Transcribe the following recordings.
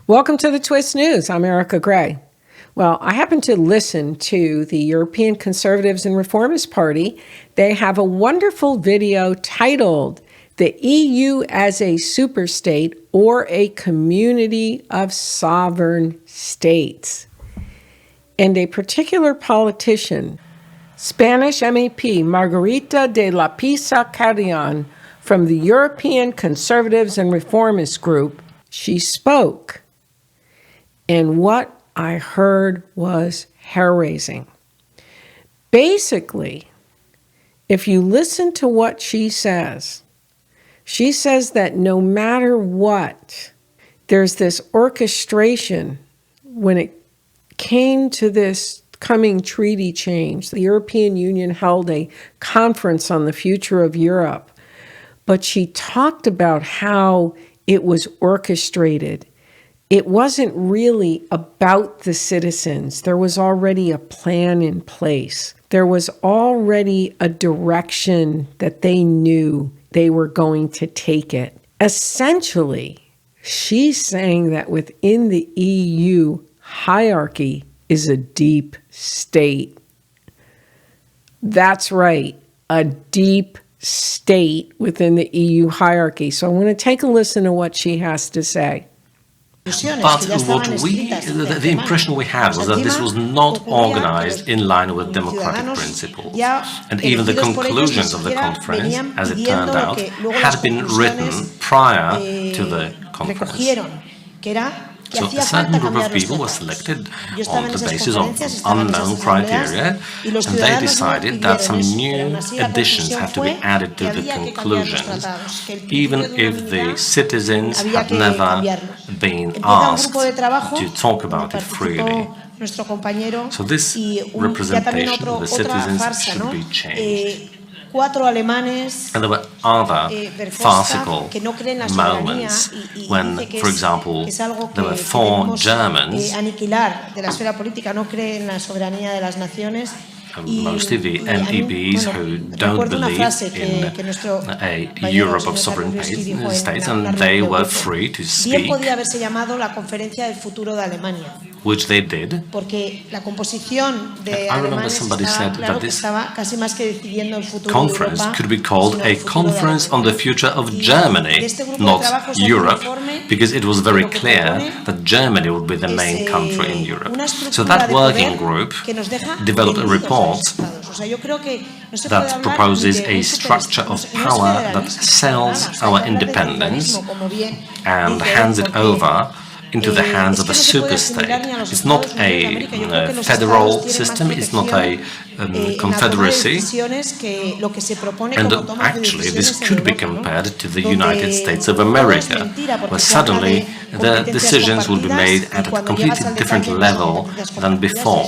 Welcome to the Twist News. I'm Erika Grey. Well, I happen to listen to the European Conservatives and Reformist Party. They have a wonderful video titled "The EU as a Superstate or a Community of Sovereign States." And a particular politician, Spanish MEP Margarita de la Pisa Carrion from the European Conservatives and Reformist Group, she spoke. And what I heard was hair-raising. Basically, if you listen to what she says that no matter what, there's this orchestration when it came to this coming treaty change. The European Union held a conference on the future of Europe, but she talked about how it was orchestrated. It wasn't really about the citizens. There was already a plan in place. There was already a direction that they knew they were going to take it. Essentially, she's saying that within the EU hierarchy is a deep state. That's right, a deep state within the EU hierarchy. So I want to take a listen to what she has to say. But the impression we had was that this was not organized in line with democratic principles. And even the conclusions of the conference, as it turned out, had been written prior to the conference. So a certain group of people were selected on the basis of unknown criteria, and they decided that some new additions have to be added to the conclusions, even if the citizens had never been asked to talk about it freely. So this representation of the citizens should be changed. And there were other farcical moments when, for example, there were 4 Germans, mostly the MEPs who don't believe in a Europe of sovereign states, and they were free to speak, which they did. I remember somebody said that this conference could be called a conference on the future of Germany, not Europe, because it was very clear that Germany would be the main country in Europe. So that working group developed a report that proposes a structure of power that sells our independence and hands it over into the hands of a superstate. It's not a federal system, it's not a confederacy, and actually this could be compared to the United States of America, where suddenly the decisions will be made at a completely different level than before.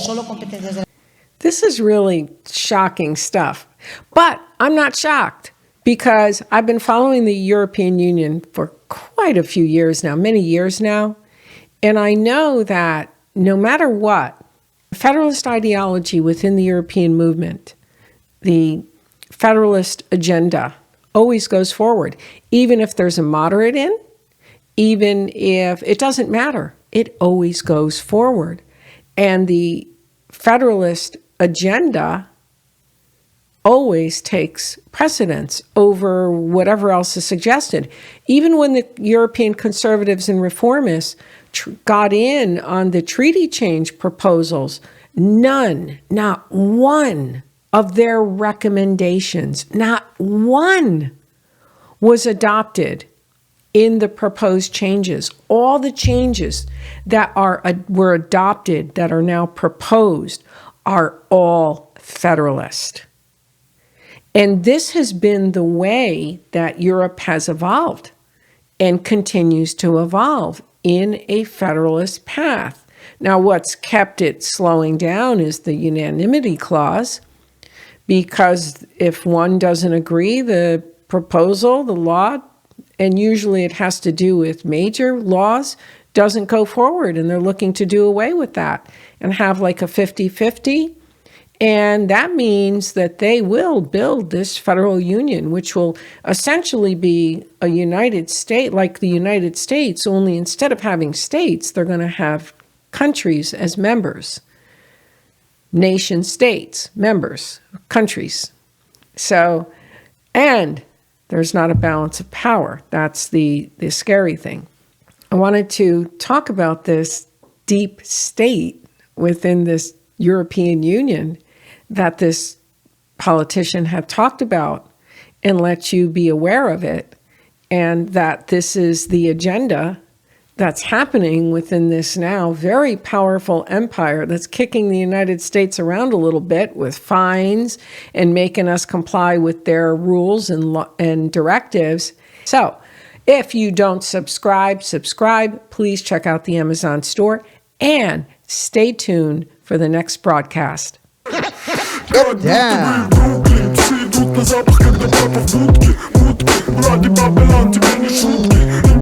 This is really shocking stuff, but I'm not shocked because I've been following the European Union for quite a few years now, many years now. And I know that no matter what, federalist ideology within the European movement, the federalist agenda always goes forward. Even if there's a moderate in, even if it doesn't matter, it always goes forward. And the federalist agenda always takes precedence over whatever else is suggested. Even when the European Conservatives and Reformists got in on the treaty change proposals, none, not one of their recommendations, not one was adopted in the proposed changes. All the changes that were adopted that are now proposed are all federalist. And this has been the way that Europe has evolved and continues to evolve in a federalist path. Now, what's kept it slowing down is the unanimity clause, because if one doesn't agree, the proposal, the law, and usually it has to do with major laws, doesn't go forward, and they're looking to do away with that and have like a 50-50. And that means that they will build this federal union, which will essentially be a United State, like the United States, only instead of having states, they're going to have countries as members. Nation states, members, countries. So, and there's not a balance of power. That's the scary thing. I wanted to talk about this deep state within this European Union that this politician had talked about and let you be aware of it, and that this is the agenda that's happening within this now very powerful empire that's kicking the United States around a little bit with fines and making us comply with their rules and directives. So if you don't subscribe, please check out the Amazon store and stay tuned for the next broadcast. Damn.